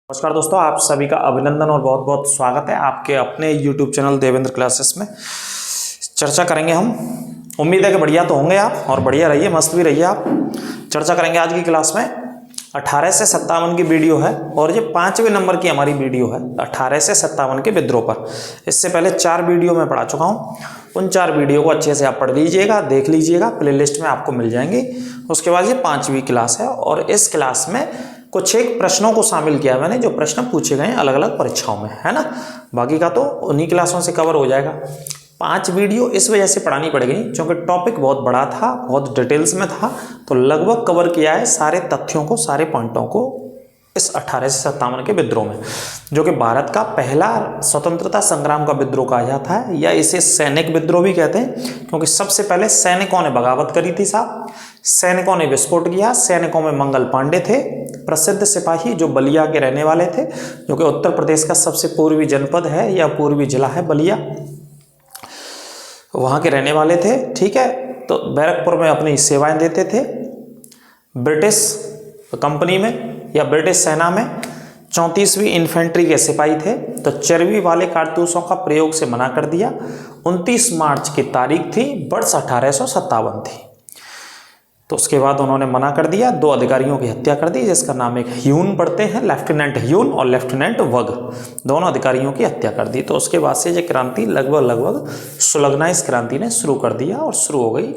नमस्कार दोस्तों, आप सभी का अभिनंदन और बहुत बहुत स्वागत है आपके अपने YouTube चैनल देवेंद्र क्लासेस में। चर्चा करेंगे हम। उम्मीद है कि बढ़िया तो होंगे आप और बढ़िया रहिए, मस्त भी रहिए आप। चर्चा करेंगे आज की क्लास में 18 से 57 की वीडियो है और ये 5वें नंबर की हमारी वीडियो है 18 से 57 के विद्रोह पर। इससे पहले 4 वीडियो मैं पढ़ा चुका हूँ। उन 4 वीडियो को अच्छे से आप पढ़ लीजिएगा, देख लीजिएगा, प्लेलिस्ट में आपको मिल जाएंगी। उसके बाद ये 5वीं क्लास है और इस क्लास में कुछ एक प्रश्नों को शामिल किया है मैंने, जो प्रश्न पूछे गए हैं अलग अलग परीक्षाओं में, है ना। बाकी का तो उन्हीं क्लासों से कवर हो जाएगा। 5 वीडियो इस वजह से पढ़ानी पड़ गई क्योंकि टॉपिक बहुत बड़ा था, बहुत डिटेल्स में था, तो लगभग कवर किया है सारे तथ्यों को, सारे पॉइंटों को इस 18 से 57 के विद्रोह में, जो कि भारत का पहला स्वतंत्रता संग्राम का विद्रोह कहा जाता है, या इसे सैनिक विद्रोह भी कहते हैं क्योंकि सबसे पहले सैनिकों ने बगावत करी थी साहब। सैनिकों ने विस्फोट किया। सैनिकों में मंगल पांडे थे, प्रसिद्ध सिपाही, जो बलिया के रहने वाले थे, जो कि उत्तर प्रदेश का सबसे पूर्वी जनपद है या पूर्वी जिला है बलिया, वहाँ के रहने वाले थे। ठीक है, तो बैरकपुर में अपनी सेवाएं देते थे ब्रिटिश कंपनी में या ब्रिटिश सेना में। 34वीं इन्फेंट्री के सिपाही थे। तो चर्बी वाले कारतूसों का प्रयोग से मना कर दिया। 29 मार्च की तारीख थी, वर्ष 1857 थी। तो उसके बाद उन्होंने मना कर दिया। 2 अधिकारियों की हत्या कर दी, जिसका नाम एक ह्यून पढ़ते हैं, लेफ्टिनेंट ह्यून और लेफ्टिनेंट वग, दोनों अधिकारियों की हत्या कर दी। तो उसके बाद से ये क्रांति लगभग सुलगना इस क्रांति ने शुरू कर दिया और शुरू हो गई।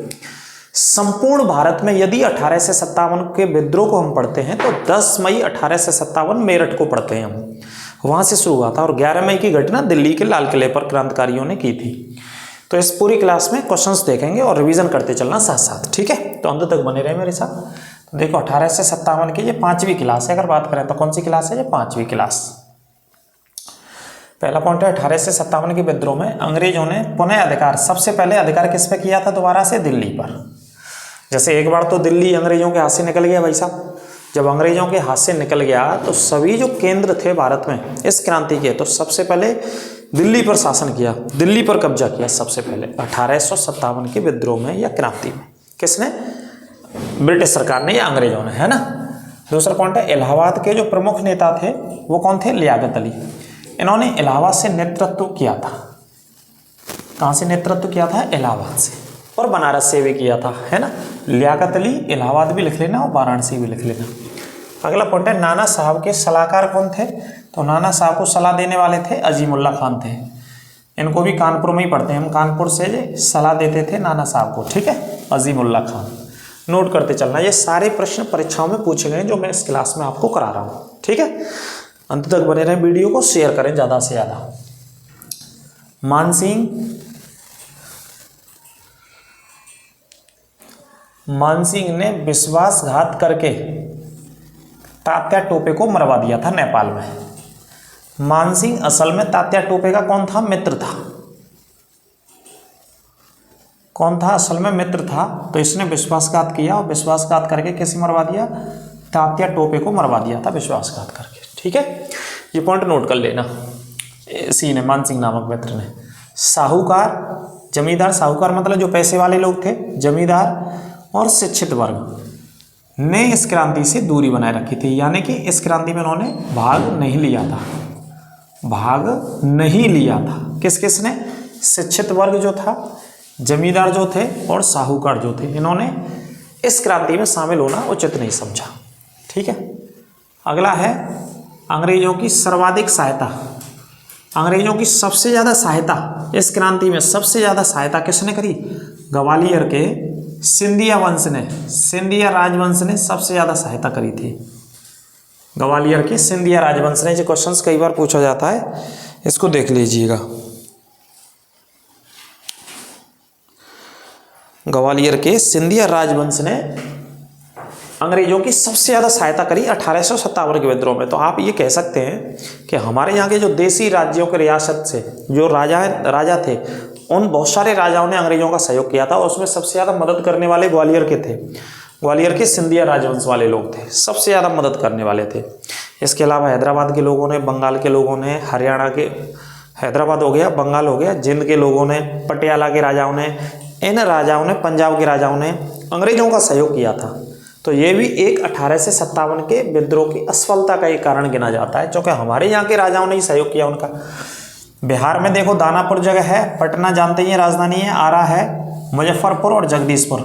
संपूर्ण भारत में यदि 18 से 57 के विद्रोह को हम पढ़ते हैं तो 10 मई 18 से 57 मेरठ को पढ़ते हैं हम, वहां से शुरू हुआ था। और 11 मई की घटना दिल्ली के लाल किले पर क्रांतिकारियों ने की थी। तो इस पूरी क्लास में क्वेश्चंस देखेंगे और रिवीजन करते चलना साथ साथ, ठीक है। तो अंत तक बने रहे मेरे साथ। तो देखो 18 से 57 की ये 5वीं क्लास है। अगर बात करें तो कौन सी क्लास है? ये 5वीं क्लास। पहला पॉइंट है 18 से 57 के विद्रोह में अंग्रेजों ने पुनः अधिकार, सबसे पहले अधिकार किस पे किया था? दोबारा से दिल्ली पर। जैसे एक बार तो दिल्ली अंग्रेजों के हाथ से निकल गया भाई साहब। जब अंग्रेजों के हाथ से निकल गया तो सभी जो केंद्र थे भारत में इस क्रांति के, तो सबसे पहले दिल्ली पर शासन किया, दिल्ली पर कब्जा किया सबसे पहले 1857 के विद्रोह में या क्रांति में। किसने? ब्रिटिश सरकार ने या अंग्रेजों ने, है ना। दूसरा पॉइंट है इलाहाबाद के जो प्रमुख नेता थे वो कौन थे? लियाकत अली। इन्होंने इलाहाबाद से नेतृत्व किया था। कहाँ से नेतृत्व किया था? इलाहाबाद से। और बनारस से भी किया था, है ना। लियाकत अली, इलाहाबाद भी लिख लेना और वाराणसी भी लिख लेना। अगला पॉइंट है नाना साहब के सलाहकार कौन थे? तो नाना साहब को सलाह देने वाले थे अजीमुल्ला खान थे। इनको भी कानपुर में ही पढ़ते हैं हम, कानपुर से सलाह देते थे नाना साहब को, ठीक है, अजीमुल्ला खान। नोट करते चलना, ये सारे प्रश्न परीक्षाओं में पूछे गए जो मैं इस क्लास में आपको करा रहा हूँ, ठीक है। अंत तक बने रहें, वीडियो को शेयर करें ज़्यादा से ज़्यादा। मानसिंह ने विश्वासघात करके तात्या टोपे को मरवा दिया था नेपाल में। मानसिंह असल में तात्या टोपे का कौन था? मित्र था। कौन था? असल में मित्र था। तो इसने विश्वासघात किया और विश्वासघात करके किसे मरवा दिया? तात्या टोपे को मरवा दिया था विश्वासघात करके, ठीक है। ये पॉइंट नोट कर लेना। इसी ने, मानसिंह नामक मित्र ने। साहूकार, जमींदार, साहूकार मतलब जो पैसे वाले लोग थे, जमींदार और शिक्षित वर्ग ने इस क्रांति से दूरी बनाए रखी थी, यानी कि इस क्रांति में उन्होंने भाग नहीं लिया था। भाग नहीं लिया था। किस किस ने? शिक्षित वर्ग जो था, जमींदार जो थे और साहूकार जो थे, इन्होंने इस क्रांति में शामिल होना उचित नहीं समझा, ठीक है। अगला है अंग्रेजों की सर्वाधिक सहायता। अंग्रेजों की सबसे ज़्यादा सहायता इस क्रांति में, सबसे ज़्यादा सहायता किसने करी? ग्वालियर के सिंधिया वंश ने, सिंधिया राजवंश ने सबसे ज़्यादा सहायता करी थी। ग्वालियर के सिंधिया राजवंश ने, जो क्वेश्चंस कई बार पूछा जाता है, इसको देख लीजिएगा। ग्वालियर के सिंधिया राजवंश ने अंग्रेजों की सबसे ज़्यादा सहायता करी 1857 के विद्रोह में। तो आप ये कह सकते हैं कि हमारे यहाँ के जो देसी राज्यों के रियासत से जो राजा थे, उन बहुत सारे राजाओं ने अंग्रेजों का सहयोग किया था और उसमें सबसे ज़्यादा मदद करने वाले ग्वालियर के थे। ग्वालियर के सिंधिया राजवंश वाले लोग थे, सबसे ज़्यादा मदद करने वाले थे। इसके अलावा हैदराबाद के लोगों ने, बंगाल के लोगों ने, हरियाणा के, हैदराबाद हो गया, बंगाल हो गया, जिंद के लोगों ने, पटियाला के राजाओं ने, इन राजाओं ने, पंजाब के राजाओं ने अंग्रेजों का सहयोग किया था। तो ये भी एक 1857 के विद्रोह की असफलता का एक कारण गिना जाता है, क्योंकि हमारे यहाँ के राजाओं ने ही सहयोग किया उनका। बिहार में देखो दानापुर जगह है, पटना जानते ही हैं राजधानी है, आरा है, मुजफ्फरपुर और जगदीशपुर,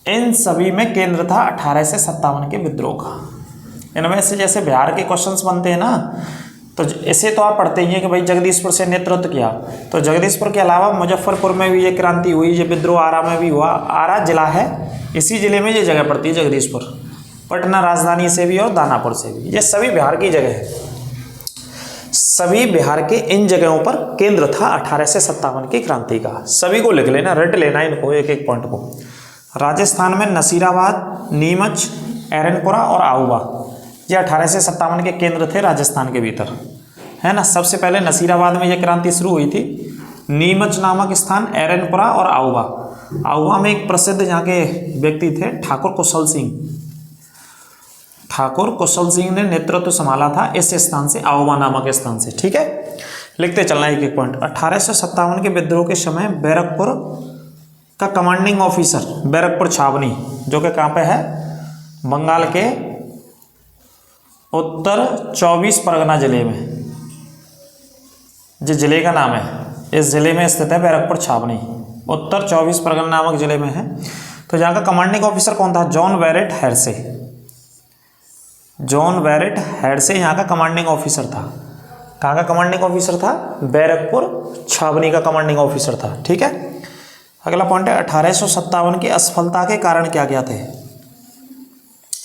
इन सभी में केंद्र था 1857 के विद्रोह का। इनमें से जैसे बिहार के क्वेश्चंस बनते हैं ना, तो ऐसे तो आप पढ़ते ही हैं कि भाई जगदीशपुर से नेतृत्व किया, तो जगदीशपुर के अलावा मुजफ्फरपुर में भी ये क्रांति हुई, ये विद्रोह आरा में भी हुआ। आरा जिला है, इसी जिले में ये जगह पड़ती है जगदीशपुर, पटना राजधानी से भी और दानापुर से भी, ये सभी बिहार की जगह है। सभी बिहार के इन जगहों पर केंद्र था 1857 की क्रांति का। सभी को लिख लेना, रट लेना इनको, एक एक पॉइंट को। राजस्थान में नसीराबाद, नीमच, एरनपुरा और आऊबा, ये 1857 के केंद्र थे राजस्थान के भीतर, है ना। सबसे पहले नसीराबाद में ये क्रांति शुरू हुई थी, नीमच नामक स्थान, एरनपुरा और आऊबा। आऊबा में एक प्रसिद्ध यहाँ के व्यक्ति थे ठाकुर कुशल सिंह। ठाकुर कुशल सिंह ने नेतृत्व संभाला था इस स्थान से, आऊबा नामक स्थान से, ठीक है। लिखते चलना एक एक पॉइंट। 1857 के विद्रोह के समय बैरकपुर का कमांडिंग ऑफिसर, बैरकपुर छावनी, जो कि कहाँ पे है, बंगाल के उत्तर 24 परगना जिले में, जो जिले का नाम है, इस जिले में स्थित है बैरकपुर छावनी, उत्तर 24 परगना नामक जिले में है। तो यहाँ का कमांडिंग ऑफिसर कौन था, जॉन वेरेट हेरसे। जॉन वेरेट हेरसे यहाँ का कमांडिंग ऑफिसर था। कहाँ का कमांडिंग ऑफिसर था, बैरकपुर छावनी का कमांडिंग ऑफिसर था, ठीक है। अगला पॉइंट है 1857 की असफलता के कारण क्या क्या थे।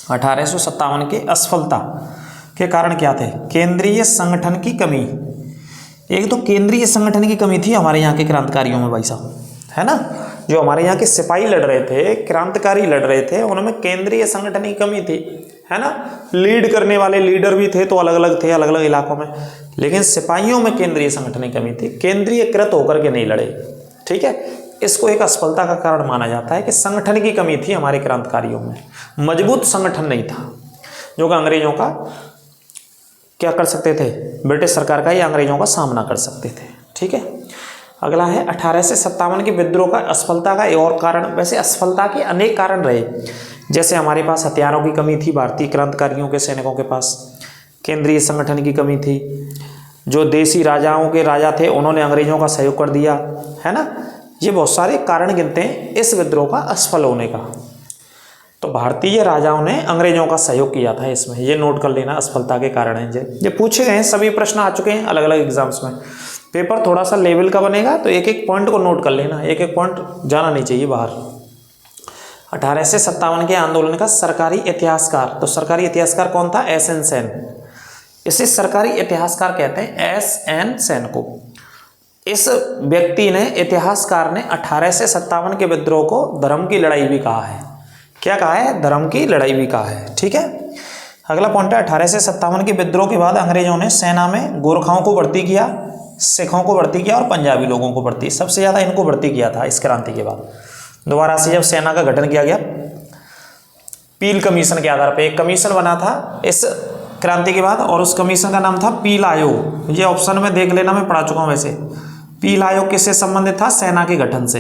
1857 की असफलता के कारण क्या थे, केंद्रीय संगठन की कमी। एक तो केंद्रीय संगठन की कमी थी हमारे यहाँ के क्रांतिकारियों में भाई साहब, है ना। जो हमारे यहाँ के सिपाही लड़ रहे थे, क्रांतिकारी लड़ रहे थे, उनमें केंद्रीय संगठन की कमी थी, है ना। लीड करने वाले लीडर भी थे तो अलग अलग थे, अलग अलग इलाकों में, लेकिन सिपाहियों में केंद्रीय संगठन की कमी थी, केंद्रीयकृत होकर के नहीं लड़े, ठीक है। इसको एक असफलता का कारण माना जाता है कि संगठन की कमी थी हमारे क्रांतिकारियों में, मजबूत संगठन नहीं था जो कि अंग्रेजों का क्या कर सकते थे, ब्रिटिश सरकार का या अंग्रेजों का सामना कर सकते थे, ठीक है। अगला है 1857 के विद्रोह का असफलता का एक और कारण, वैसे असफलता के अनेक कारण रहे, जैसे हमारे पास हथियारों की कमी थी भारतीय क्रांतिकारियों के सैनिकों के पास, केंद्रीय संगठन की कमी थी, जो देसी राजाओं के राजा थे उन्होंने अंग्रेजों का सहयोग कर दिया, है ना। ये बहुत सारे कारण गिनते हैं इस विद्रोह का असफल होने का। तो भारतीय राजाओं ने अंग्रेजों का सहयोग किया था इसमें, ये नोट कर लेना, असफलता के कारण है। ये पूछे गए हैं, सभी प्रश्न आ चुके हैं अलग अलग एग्जाम्स में। पेपर थोड़ा सा लेवल का बनेगा तो एक एक पॉइंट को नोट कर लेना, एक एक पॉइंट जाना नहीं चाहिए बाहर। 1857 के आंदोलन का सरकारी इतिहासकार, तो सरकारी इतिहासकार कौन था, एस.एन. सेन। इसे सरकारी इतिहासकार कहते हैं, एस.एन. सेन को। इस व्यक्ति ने, इतिहासकार ने 1857 के विद्रोह को धर्म की लड़ाई भी कहा है। क्या कहा है, धर्म की लड़ाई भी कहा है, ठीक है। अगला पॉइंट है 1857 के विद्रोह के बाद अंग्रेजों ने सेना में गोरखाओं को भर्ती किया, सिखों को भर्ती किया और पंजाबी लोगों को भर्ती, सबसे ज़्यादा इनको भर्ती किया था इस क्रांति के बाद। दोबारा से जब सेना का गठन किया गया पील कमीशन के आधार पर, एक कमीशन बना था इस क्रांति के बाद और उस कमीशन का नाम था पील आयोग। ये ऑप्शन में देख लेना, मैं पढ़ा चुका हूँ वैसे। पील आयोग किससे संबंधित था, सेना के गठन से।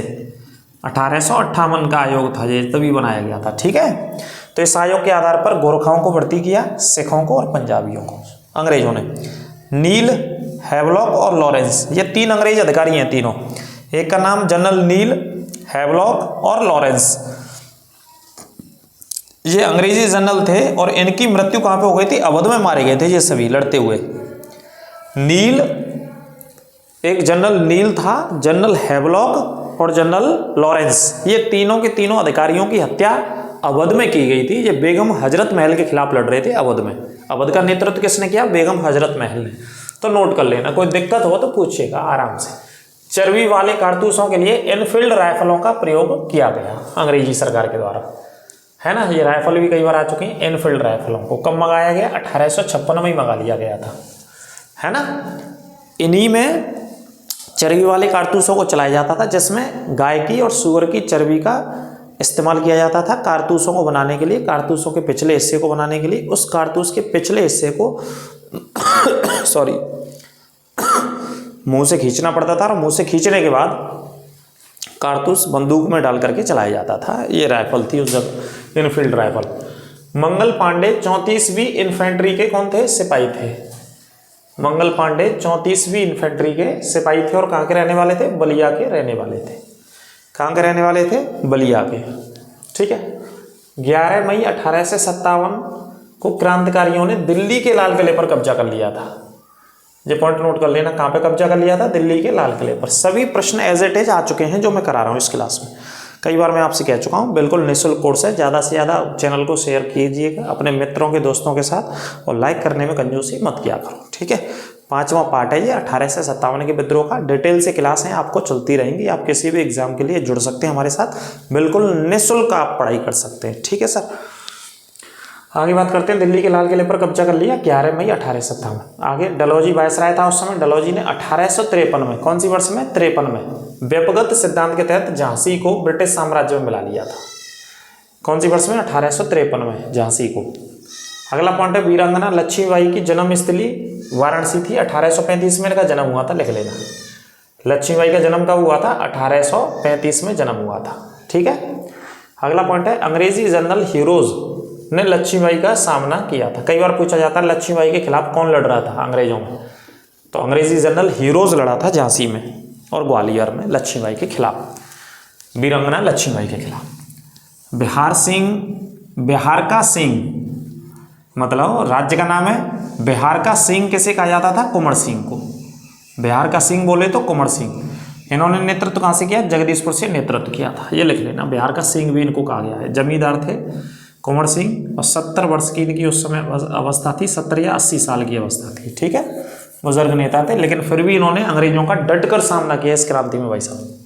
1858 का आयोग था ये, तभी बनाया गया था, ठीक है। तो इस आयोग के आधार पर गोरखाओं को भर्ती किया, सिखों को और पंजाबियों को अंग्रेजों ने। नील, हैवलॉक और लॉरेंस, ये तीन अंग्रेज अधिकारी हैं तीनों। एक का नाम जनरल नील, हैवलॉक और लॉरेंस, ये अंग्रेजी जनरल थे और इनकी मृत्यु कहाँ पे हो गई थी, अवध में मारे गए थे ये सभी लड़ते हुए। नील, एक जनरल नील था, जनरल हैवलॉक और जनरल लॉरेंस, ये तीनों के तीनों अधिकारियों की हत्या अवध में की गई थी। ये बेगम हजरत महल के खिलाफ लड़ रहे थे अवध में। अवध का नेतृत्व किसने किया, बेगम हजरत महल ने। तो नोट कर लेना, कोई दिक्कत हो तो पूछिएगा आराम से। चर्बी वाले कारतूसों के लिए एनफील्ड राइफलों का प्रयोग किया गया अंग्रेजी सरकार के द्वारा, है ना। ये राइफल भी कई बार आ चुकी हैं। एनफील्ड राइफलों को कब मंगाया गया, 1856 में ही मंगा लिया गया था, है ना। इन्हीं में चर्बी वाले कारतूसों को चलाया जाता था, जिसमें गाय की और सूअर की चर्बी का इस्तेमाल किया जाता था कारतूसों को बनाने के लिए। कारतूसों के पिछले हिस्से को बनाने के लिए उस कारतूस के पिछले हिस्से को सॉरी मुंह से खींचना पड़ता था और मुंह से खींचने के बाद कारतूस बंदूक में डाल करके चलाया जाता था। ये राइफल थी उस जगह, Enfield rifle. Mangal Pandey 34वीं infantry के कौन थे? सिपाही थे। मंगल पांडे 34वीं इन्फेंट्री के सिपाही थे और कहाँ के रहने वाले थे? बलिया के रहने वाले थे। कहाँ के रहने वाले थे? बलिया के। ठीक है। 11 मई 1857 को क्रांतिकारियों ने दिल्ली के लाल किले पर कब्जा कर लिया था। ये पॉइंट नोट कर लेना, कहाँ पे कब्जा कर लिया था? दिल्ली के लाल किले पर। सभी प्रश्न एज इट इज आ चुके हैं जो मैं करा रहा हूँ इस क्लास में। कई बार मैं आपसे कह चुका हूँ, बिल्कुल निःशुल्क कोर्स है। ज़्यादा से ज़्यादा चैनल को शेयर कीजिएगा अपने मित्रों के दोस्तों के साथ और लाइक करने में कंजूसी मत किया करो। ठीक है। 5वां पार्ट है ये 18 से 57 के विद्रोह का। डिटेल से क्लास है आपको चलती रहेंगी। आप किसी भी एग्जाम के लिए जुड़ सकते हैं हमारे साथ, बिल्कुल निःशुल्क आप पढ़ाई कर सकते हैं। ठीक है सर। आगे बात करते हैं। दिल्ली के लाल किले पर कब्जा कर लिया 11 मई 1857। आगे डलहौजी वायसराय था उस समय। डलहौजी ने 1853 में, कौन सी वर्ष में? 53 में व्यक्तिगत सिद्धांत के तहत झांसी को ब्रिटिश साम्राज्य में मिला लिया था। कौन सी वर्ष में? 1853 में झांसी को। अगला पॉइंट है वीरांगना लक्ष्मीबाई की जन्म स्थली वाराणसी थी। 1835 में इनका जन्म हुआ था, लिख लेना। लक्ष्मीबाई का जन्म कब हुआ था? 1835 में जन्म हुआ था। ठीक है। अगला पॉइंट है अंग्रेजी जनरल हीरोज ने लक्ष्मीबाई का सामना किया था। कई बार पूछा जाता है लक्ष्मीबाई के खिलाफ कौन लड़ रहा था अंग्रेजों में, तो अंग्रेजी जनरल हीरोज लड़ा था झांसी में और ग्वालियर में लक्ष्मीबाई के खिलाफ, वीरांगना लक्ष्मीबाई के खिलाफ। बिहार का सिंह मतलब राज्य का नाम है। बिहार का सिंह किसे कहा जाता था? कुंवर सिंह को। बिहार का सिंह बोले तो कुंवर सिंह। इन्होंने नेतृत्व कहाँ से किया? जगदीशपुर से नेतृत्व किया था। ये लिख लेना, बिहार का सिंह भी इनको कहा गया है। जमींदार थे कुंवर सिंह और 70 वर्ष की इनकी उस समय अवस्था थी। 70 या 80 साल की अवस्था थी। ठीक है। बुजुर्ग नेता थे, लेकिन फिर भी इन्होंने अंग्रेजों का डटकर सामना किया इस क्रांति में। भाई साहब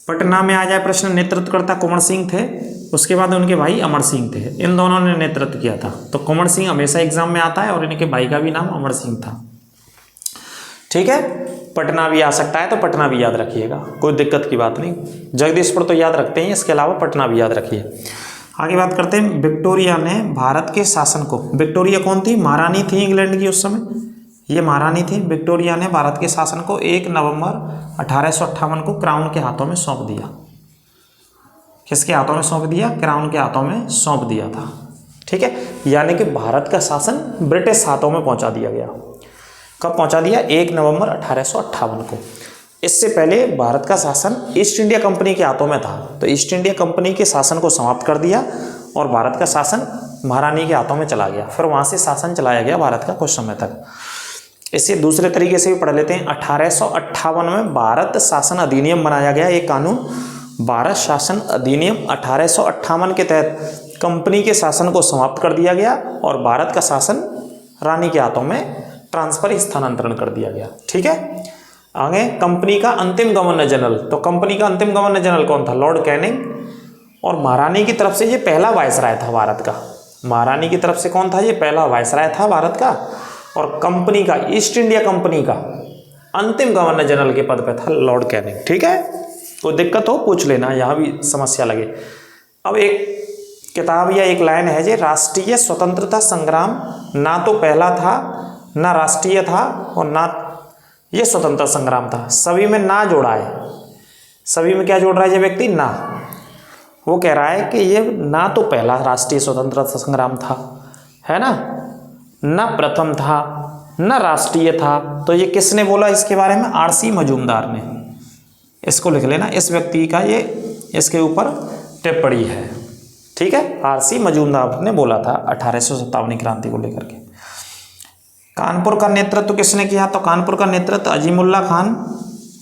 पटना में आ जाए प्रश्न। नेतृत्वकर्ता कुंवर सिंह थे, उसके बाद उनके भाई अमर सिंह थे। इन दोनों ने नेतृत्व किया था। तो कुंवर सिंह हमेशा एग्जाम में आता है और इनके भाई का भी नाम अमर सिंह था। ठीक है। पटना भी आ सकता है तो पटना भी याद रखिएगा, कोई दिक्कत की बात नहीं। जगदीशपुर तो याद रखते हैं, इसके अलावा पटना भी याद रखिए। आगे बात करते हैं। विक्टोरिया ने भारत के शासन को, विक्टोरिया कौन थी? महारानी थी इंग्लैंड की उस समय, ये महारानी थी। विक्टोरिया ने भारत के शासन को 1 नवंबर 1858 को क्राउन के हाथों में सौंप दिया। किसके हाथों में सौंप दिया? क्राउन के हाथों में सौंप दिया था। ठीक है। यानी कि भारत का शासन ब्रिटिश हाथों में पहुंचा दिया गया। कब पहुंचा दिया? 1 नवंबर 1858 को। इससे पहले भारत का शासन ईस्ट इंडिया कंपनी के हाथों में था, तो ईस्ट इंडिया कंपनी के शासन को समाप्त कर दिया और भारत का शासन महारानी के हाथों में चला गया। फिर वहाँ से शासन चलाया गया भारत का कुछ समय तक। इसे दूसरे तरीके से भी पढ़ लेते हैं। 1858 में भारत शासन अधिनियम बनाया गया। एक कानून भारत शासन अधिनियम 1858 के तहत कंपनी के शासन को समाप्त कर दिया गया और भारत का शासन रानी के हाथों में ट्रांसफर स्थानांतरण कर दिया गया। ठीक है। आगे कंपनी का अंतिम गवर्नर जनरल, तो कंपनी का अंतिम गवर्नर जनरल कौन था? Lord Canning. और महारानी की तरफ से ये पहला वायसराय था भारत का। महारानी की तरफ से कौन था? ये पहला वायसराय था भारत का। और कंपनी का, ईस्ट इंडिया कंपनी का अंतिम गवर्नर जनरल के पद पे था लॉर्ड कैनिंग। ठीक है। कोई दिक्कत हो पूछ लेना, यहाँ भी समस्या लगे। अब एक किताब या एक लाइन है, ये राष्ट्रीय स्वतंत्रता संग्राम ना तो पहला था, ना राष्ट्रीय था और ना ये स्वतंत्रता संग्राम था। सभी में ना जोड़ा है। सभी में क्या जोड़ रहा है ये व्यक्ति? ना। वो कह रहा है कि ये ना तो पहला राष्ट्रीय स्वतंत्रता संग्राम था, है ना प्रथम था, ना राष्ट्रीय था। तो ये किसने बोला इसके बारे में? R.C. मजूमदार ने। इसको लिख लेना, इस व्यक्ति का ये इसके ऊपर टिप्पणी है। ठीक है। R.C. मजूमदार ने बोला था 1857 क्रांति को लेकर के। कानपुर का नेतृत्व किसने किया? तो कानपुर का नेतृत्व अजीमुल्ला खान,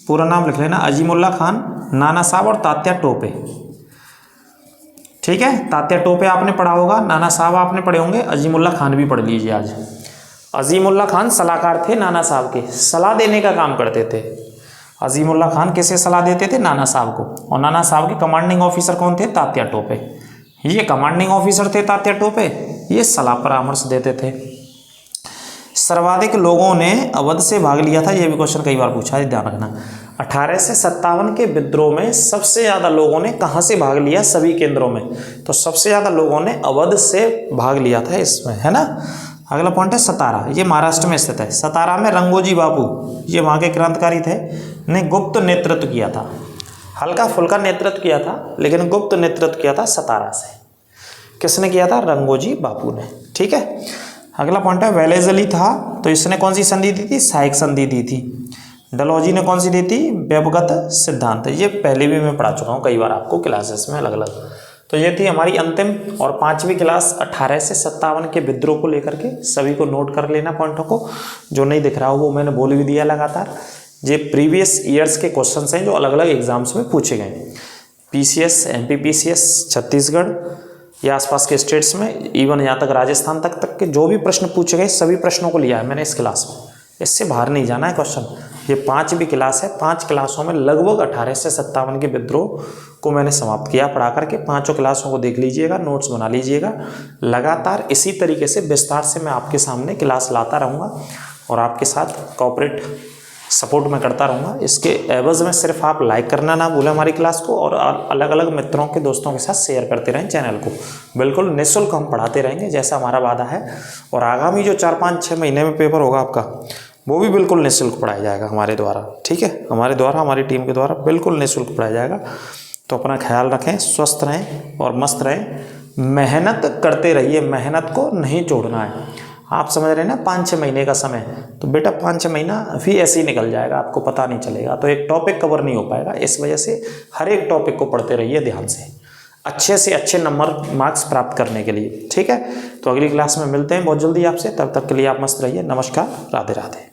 पूरा नाम लिख लेना, अजीमुल्ला खान, नाना साहब और तात्या टोपे। ठीक है। तात्या टोपे आपने पढ़ा होगा, नाना साहब आपने पढ़े होंगे, अजीमुल्ला खान भी पढ़ लीजिए आज। अजीमुल्ला खान सलाहकार थे नाना साहब के, सलाह देने का काम करते थे। अजीमुल्ला खान किसे सलाह देते थे? नाना साहब को। और नाना साहब के कमांडिंग ऑफिसर कौन थे? तात्या टोपे। ये कमांडिंग ऑफिसर थे तात्या टोपे, ये सलाह परामर्श देते थे। सर्वाधिक लोगों ने अवध से भाग लिया था, यह भी क्वेश्चन कई बार पूछा है, ध्यान रखना। 18 से 57 के विद्रोह में सबसे ज़्यादा लोगों ने कहाँ से भाग लिया? सभी केंद्रों में। तो सबसे ज़्यादा लोगों ने अवध से भाग लिया था इसमें, है ना। अगला पॉइंट है सतारा, ये महाराष्ट्र में स्थित है। सतारा में रंगोजी बापू, ये वहाँ के क्रांतिकारी थे, ने गुप्त नेतृत्व किया था। हल्का फुल्का नेतृत्व किया था, लेकिन गुप्त नेतृत्व किया था सतारा से। किसने किया था? रंगोजी बापू ने। ठीक है, अगला पॉइंट है वेलेजली था तो इसने कौन सी संधि दी थी? सहायक संधि दी थी। डलहौजी ने कौन सी दी थी? व्यवगत सिद्धांत। ये पहले भी मैं पढ़ा चुका हूँ कई बार आपको क्लासेस में अलग अलग। तो ये थी हमारी अंतिम और 5वीं क्लास 18 से 57 के विद्रोह को लेकर के। सभी को नोट कर लेना पॉइंटों को, जो नहीं दिख रहा हो वो मैंने बोल भी दिया लगातार। ये प्रीवियस ईयर्स के क्वेश्चंस हैं जो अलग अलग एग्जाम्स में पूछे गए। पीसीएस, एमपीपीसीएस, छत्तीसगढ़ या आसपास के स्टेट्स में, इवन यहाँ तक राजस्थान तक के जो भी प्रश्न पूछे गए सभी प्रश्नों को लिया है मैंने इस क्लास में। इससे बाहर नहीं जाना है क्वेश्चन। ये 5वीं क्लास है, 5 क्लासों में लगभग 18 से 57 के विद्रोह को मैंने समाप्त किया पढ़ा करके। 5 क्लासों को देख लीजिएगा, नोट्स बना लीजिएगा। लगातार इसी तरीके से विस्तार से मैं आपके सामने क्लास लाता रहूँगा और आपके साथ कोऑपरेट सपोर्ट मैं करता रहूँगा। इसके एवज में सिर्फ आप लाइक करना ना भूलें हमारी क्लास को, और अलग अलग मित्रों के दोस्तों के साथ शेयर करते रहें चैनल को। बिल्कुल निःशुल्क हम पढ़ाते रहेंगे जैसा हमारा वादा है। और आगामी जो 4-5-6 महीने में पेपर होगा आपका, वो भी बिल्कुल निःशुल्क पढ़ाया जाएगा हमारे द्वारा। ठीक है, हमारे द्वारा, हमारी टीम के द्वारा बिल्कुल निःशुल्क पढ़ाया जाएगा। तो अपना ख्याल रखें, स्वस्थ रहें और मस्त रहें। मेहनत करते रहिए, मेहनत को नहीं छोड़ना है। आप समझ रहे हैं ना 5-6 महीने का समय, तो बेटा 5-6 महीना भी ऐसे ही निकल जाएगा, आपको पता नहीं चलेगा। तो एक टॉपिक कवर नहीं हो पाएगा। इस वजह से हर एक टॉपिक को पढ़ते रहिए ध्यान से अच्छे नंबर मार्क्स प्राप्त करने के लिए। ठीक है, तो अगली क्लास में मिलते हैं बहुत जल्दी आपसे। तब तक के लिए आप मस्त रहिए। नमस्कार, राधे राधे।